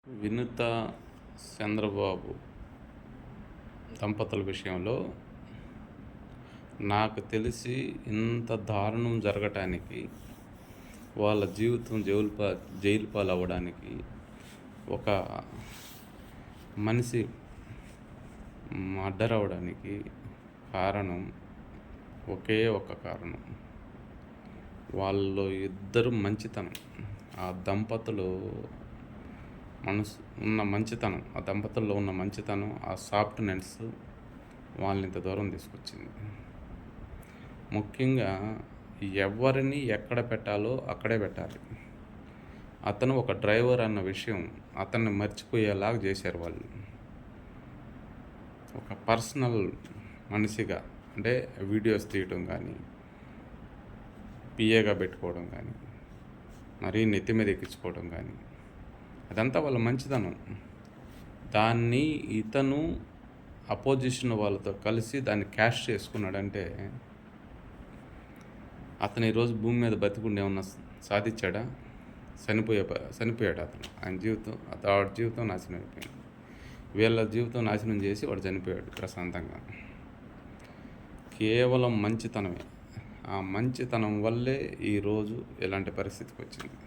వినుత చంద్రబాబు దంపతుల విషయంలో నాకు తెలిసి ఇంత దారుణం జరగటానికి, వాళ్ళ జీవితం జైలు పాలవ్వడానికి ఒక మనిషి మర్డర్ అవ్వడానికి కారణం ఒకే ఒక కారణం. వాళ్ళు ఇద్దరు మంచితనం. ఆ దంపతులు ఆ దంపతుల్లో ఉన్న మంచితనం, ఆ సాఫ్ట్నెస్ వాళ్ళని ఇంత దూరం తీసుకొచ్చింది. ముఖ్యంగా ఎవరిని ఎక్కడ పెట్టాలో అక్కడే పెట్టాలి. అతను ఒక డ్రైవర్ అన్న విషయం అతన్ని మర్చిపోయేలాగా చేశారు వాళ్ళు. ఒక పర్సనల్ మనిషిగా, అంటే వీడియోస్ తీయటం కానీ, పిఏగా పెట్టుకోవడం కానీ, మరీ నెత్తి మీద ఎక్కించుకోవడం కానీ, అదంతా వాళ్ళ మంచితనం. దాన్ని ఇతను అపోజిషన్ వాళ్ళతో కలిసి దాన్ని క్యాష్ చేసుకున్నాడంటే, అతను ఈరోజు భూమి మీద బతికుండి ఏమన్నా సాధించాడా? చనిపోయాడు అతను. ఆయన జీవితం, వాడి జీవితం నాశనం అయిపోయింది. వీళ్ళ జీవితం నాశనం చేసి వాడు చనిపోయాడు ప్రశాంతంగా. కేవలం మంచితనమే. ఆ మంచితనం వల్లే ఈరోజు ఇలాంటి పరిస్థితికి వచ్చింది.